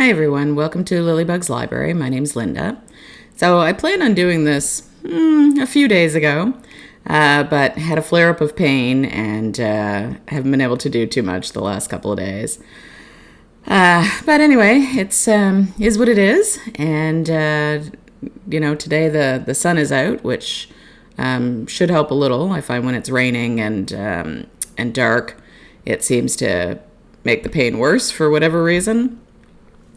Hi everyone, welcome to Lilybug's Library. My name's Linda. So I planned on doing this a few days ago, but had a flare-up of pain and haven't been able to do too much the last couple of days. But anyway, it's is what it is, and today the sun is out, which should help a little. I find when it's raining and dark, it seems to make the pain worse for whatever reason.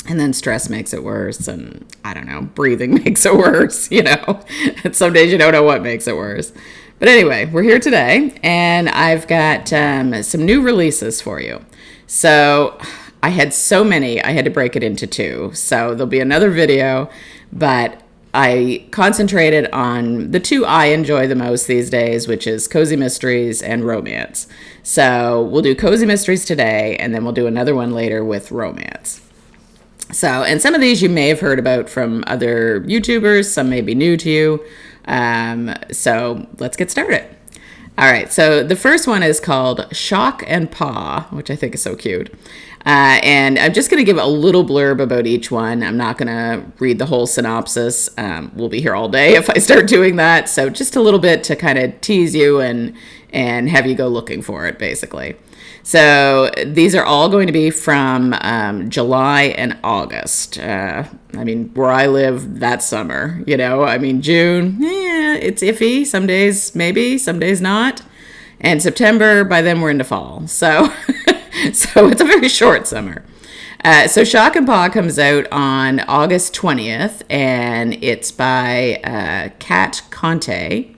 And then stress makes it worse, and I don't know, breathing makes it worse, And some days you don't know what makes it worse. But anyway, we're here today, and I've got some new releases for you. So I had so many, I had to break it into two. So there'll be another video, but I concentrated on the two I enjoy the most these days, which is cozy mysteries and romance. So we'll do cozy mysteries today, and then we'll do another one later with romance. So, and some of these you may have heard about from other YouTubers, some may be new to you. So let's get started. All right, so the first one is called Shock and Paw, which I think is so cute. And I'm just going to give a little blurb about each one. I'm not going to read the whole synopsis. We'll be here all day if I start doing that. So just a little bit to kind of tease you and have you go looking for it, basically. So these are all going to be from July and August. Where I live, that summer, June, it's iffy. Some days maybe, some days not. And September, by then we're into fall. So, so it's a very short summer. So Shock and Paw comes out on August 20th, and it's by Kat Conte.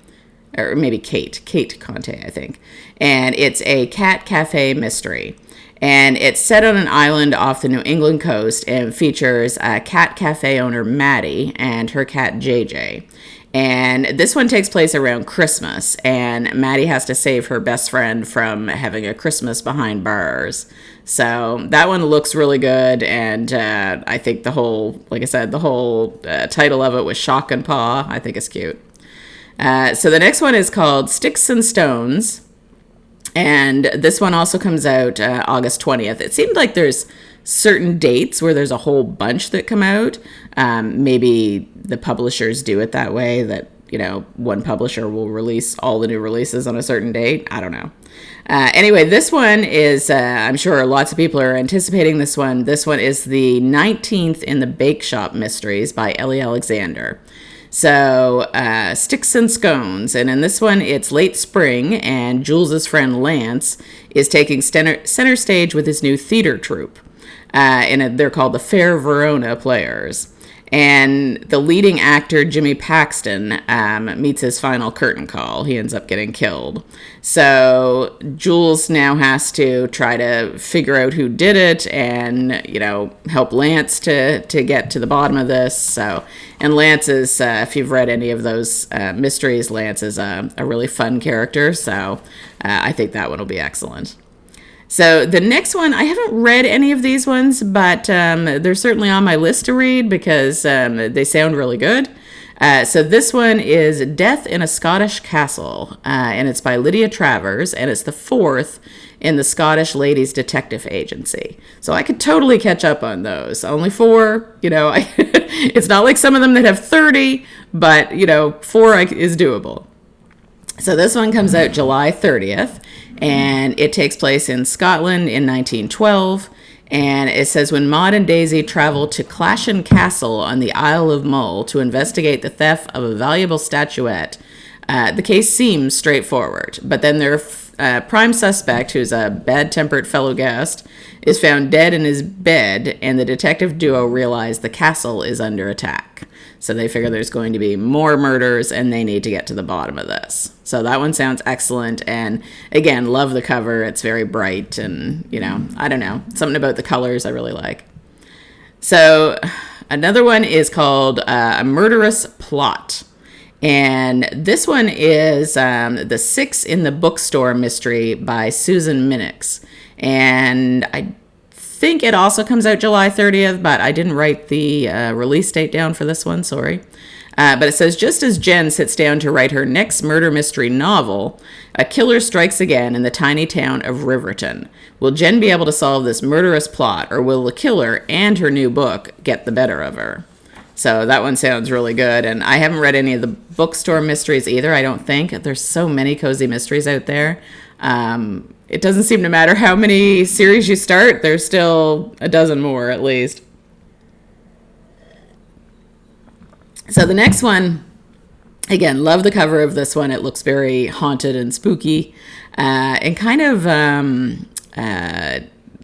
Or maybe Kate Conte, I think. And it's a cat cafe mystery. And it's set on an island off the New England coast and features a cat cafe owner, Maddie, and her cat, JJ. And this one takes place around Christmas, and Maddie has to save her best friend from having a Christmas behind bars. So that one looks really good, and I think the whole title of it was Shock and Paw, I think is cute. So the next one is called Sticks and Stones, and this one also comes out August 20th. It seemed like there's certain dates where there's a whole bunch that come out. Maybe the publishers do it that way, that, one publisher will release all the new releases on a certain date. I don't know. Anyway, this one is, I'm sure lots of people are anticipating this one. This one is the 19th in the Bake Shop Mysteries by Ellie Alexander. So, Sticks and Scones, and in this one, it's late spring, and Jules' friend Lance is taking center stage with his new theater troupe, and they're called the Fair Verona Players. And the leading actor, Jimmy Paxton, meets his final curtain call. He ends up getting killed. So Jules now has to try to figure out who did it and, help Lance to get to the bottom of this. So, and Lance is, if you've read any of those mysteries, Lance is a really fun character. So I think that one will be excellent. So the next one, I haven't read any of these ones, but they're certainly on my list to read because they sound really good. So this one is Death in a Scottish Castle, and it's by Lydia Travers, and it's the fourth in the Scottish Ladies Detective Agency. So I could totally catch up on those. Only four, it's not like some of them that have 30, but, four is doable. So this one comes out July 30th, and it takes place in Scotland in 1912. And it says, when Maud and Daisy travel to Clashen Castle on the Isle of Mull to investigate the theft of a valuable statuette, the case seems straightforward. But then their prime suspect, who's a bad-tempered fellow guest, is found dead in his bed, and the detective duo realize the castle is under attack. So they figure there's going to be more murders, and they need to get to the bottom of this. So that one sounds excellent. And again, love the cover. It's very bright, and, I don't know. Something about the colors I really like. So another one is called A Murderous Plot. And this one is The Six in the Bookstore Mystery by Susan Minix. And I think it also comes out July 30th, but I didn't write the release date down for this one, sorry. But it says, just as Jen sits down to write her next murder mystery novel, a killer strikes again in the tiny town of Riverton. Will Jen be able to solve this murderous plot, or will the killer and her new book get the better of her? So that one sounds really good. And I haven't read any of the bookstore mysteries either, I don't think. There's so many cozy mysteries out there. It doesn't seem to matter how many series you start, there's still a dozen more at least. So the next one, again, love the cover of this one. It looks very haunted and spooky, and kind of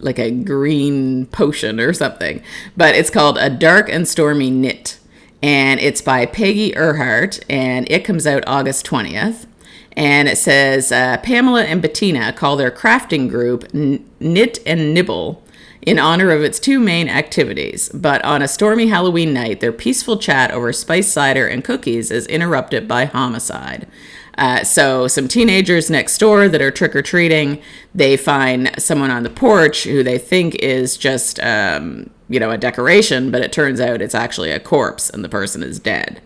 like a green potion or something. But it's called A Dark and Stormy Knit, and it's by Peggy Earhart, and it comes out August 20th. And it says, Pamela and Bettina call their crafting group Knit and Nibble in honor of its two main activities. But on a stormy Halloween night, their peaceful chat over spiced cider and cookies is interrupted by homicide. So some teenagers next door that are trick-or-treating, they find someone on the porch who they think is just, a decoration, but it turns out it's actually a corpse and the person is dead.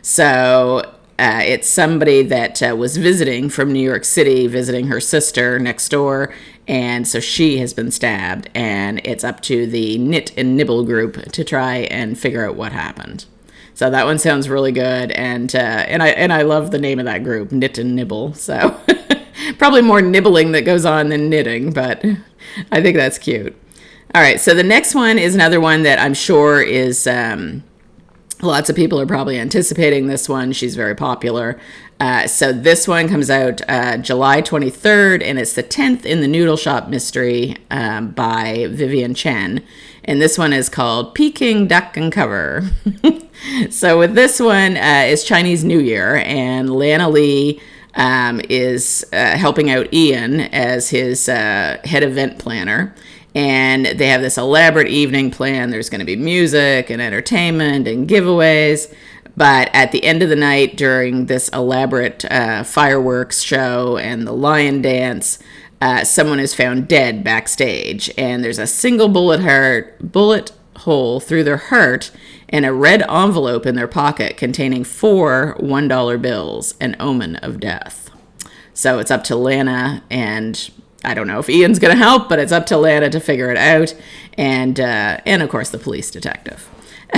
So it's somebody that was visiting from New York City, visiting her sister next door, and so she has been stabbed, and it's up to the Knit and Nibble group to try and figure out what happened. So that one sounds really good, and I love the name of that group, Knit and Nibble. So probably more nibbling that goes on than knitting, but I think that's cute. All right, so the next one is another one that I'm sure is lots of people are probably anticipating this one. She's very popular. So this one comes out July 23rd, and it's the 10th in the Noodle Shop mystery by Vivian Chen. And this one is called Peking Duck and Cover. So with this one, it's Chinese New Year, and Lana Lee is helping out Ian as his head event planner. And they have this elaborate evening plan. There's going to be music and entertainment and giveaways. But at the end of the night, during this elaborate fireworks show and the lion dance, someone is found dead backstage. And there's a single bullet hole through their heart and a red envelope in their pocket containing 4 $1 bills, an omen of death. So it's up to Lana, and I don't know if Ian's going to help, but it's up to Lana to figure it out. And of course, the police detective.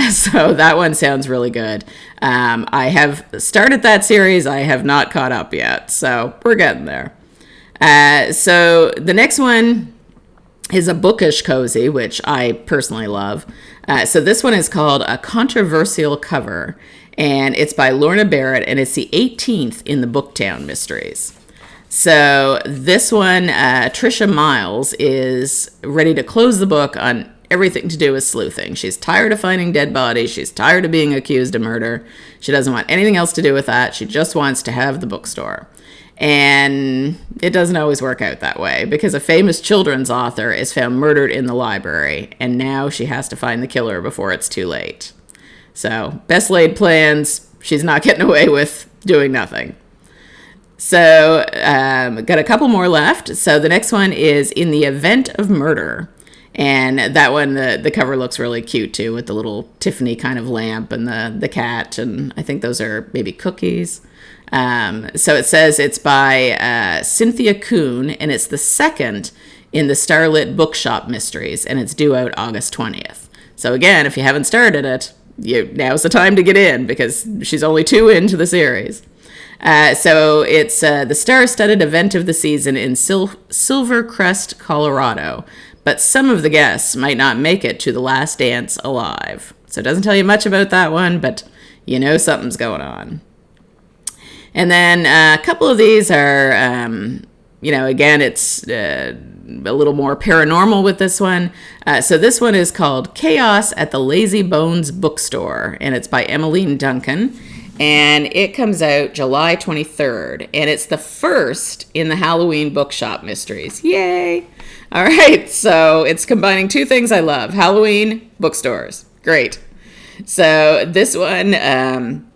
So that one sounds really good. I have started that series. I have not caught up yet. So we're getting there. So the next one is a bookish cozy, which I personally love. So this one is called A Controversial Cover, and it's by Lorna Barrett, and it's the 18th in the Booktown Mysteries. So this one, Trisha Miles is ready to close the book on everything to do with sleuthing. She's tired of finding dead bodies. She's tired of being accused of murder. She doesn't want anything else to do with that. She just wants to have the bookstore. And it doesn't always work out that way, because a famous children's author is found murdered in the library, and now she has to find the killer before it's too late. So, best laid plans, she's not getting away with doing nothing. So, got a couple more left. So the next one is In the Event of Murder. And that one, the cover looks really cute too, with the little Tiffany kind of lamp and the cat. And I think those are maybe cookies. So it says it's by Cynthia Kuhn, and it's the second in the Starlit Bookshop Mysteries, and it's due out August 20th. So again, if you haven't started it, now's the time to get in, because she's only 2 into the series. So it's the star-studded event of the season in Silvercrest, Colorado. But some of the guests might not make it to the last dance alive. So it doesn't tell you much about that one, but you know something's going on. And then a couple of these are, again, it's a little more paranormal with this one. So this one is called Chaos at the Lazy Bones Bookstore, and it's by Emmeline Duncan. And it comes out July 23rd, and it's the first in the Halloween Bookshop Mysteries. Yay! All right, so it's combining 2 things I love: Halloween, bookstores. Great. So this one,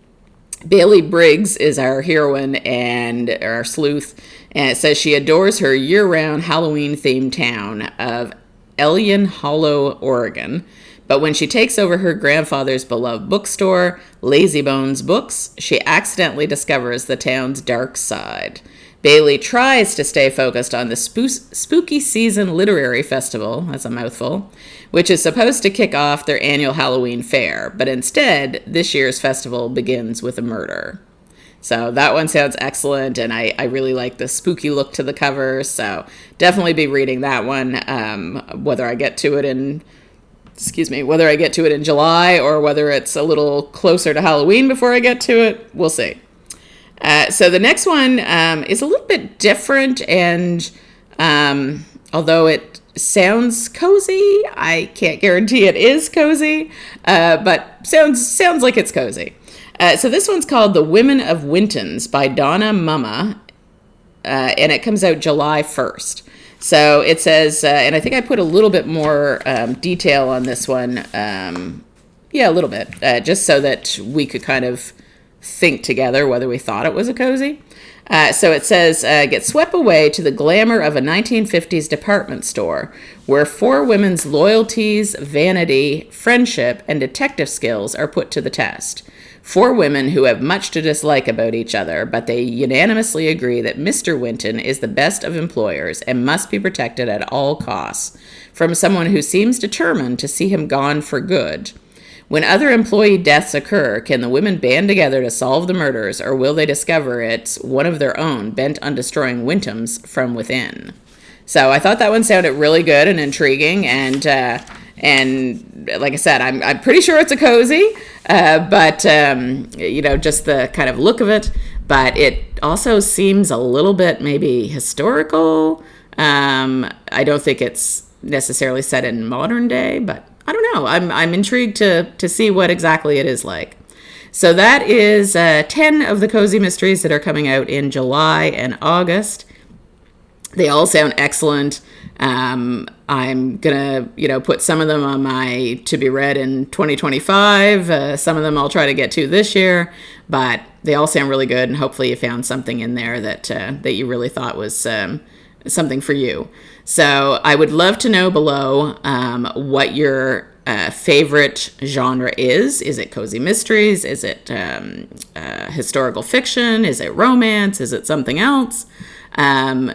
Bailey Briggs is our heroine and our sleuth, and it says she adores her year-round Halloween-themed town of Ellion Hollow, Oregon. But when she takes over her grandfather's beloved bookstore, Lazybones Books, she accidentally discovers the town's dark side. Bailey tries to stay focused on the Spooky Season Literary Festival, that's a mouthful, which is supposed to kick off their annual Halloween fair, but instead, this year's festival begins with a murder. So that one sounds excellent, and I really like the spooky look to the cover, so definitely be reading that one, whether I get to it in July or whether it's a little closer to Halloween before I get to it, we'll see. So the next one is a little bit different, and although it sounds cozy, I can't guarantee it is cozy, but sounds like it's cozy. So this one's called The Women of Wintons by Donna Mumma, and it comes out July 1st. So it says, and I think I put a little bit more detail on this one, a little bit, just so that we could kind of think together whether we thought it was a cozy. So it says, get swept away to the glamour of a 1950s department store where four women's loyalties, vanity, friendship, and detective skills are put to the test. Four women who have much to dislike about each other, but they unanimously agree that Mr. Winton is the best of employers and must be protected at all costs from someone who seems determined to see him gone for good. When other employee deaths occur, can the women band together to solve the murders, or will they discover it's one of their own bent on destroying Wintons from within? So I thought that one sounded really good and intriguing, and like I said, I'm pretty sure it's a cozy, but just the kind of look of it. But it also seems a little bit maybe historical. I don't think it's necessarily set in modern day, but I don't know. I'm intrigued to see what exactly it is like. So that is 10 of the cozy mysteries that are coming out in July and August. They all sound excellent. I'm gonna, put some of them on my to be read in 2025. Some of them I'll try to get to this year, but they all sound really good, and hopefully you found something in there that you really thought was something for you. So I would love to know below what your favorite genre is. Is it cozy mysteries? Is it historical fiction? Is it romance? Is it something else? For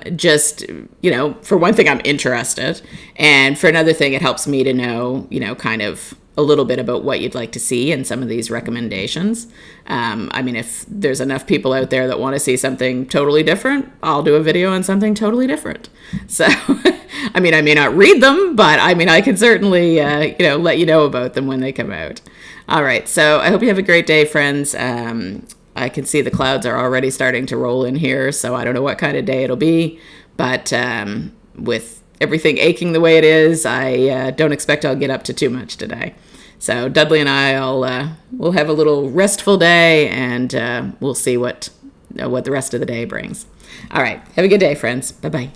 one thing, I'm interested. And for another thing, it helps me to know, kind of a little bit about what you'd like to see in some of these recommendations. If there's enough people out there that want to see something totally different, I'll do a video on something totally different. So, I may not read them, but I can certainly, let you know about them when they come out. All right. So I hope you have a great day, friends. I can see the clouds are already starting to roll in here, so I don't know what kind of day it'll be. But with everything aching the way it is, I don't expect I'll get up to too much today. So Dudley and we'll have a little restful day, and we'll see what the rest of the day brings. All right. Have a good day, friends. Bye-bye.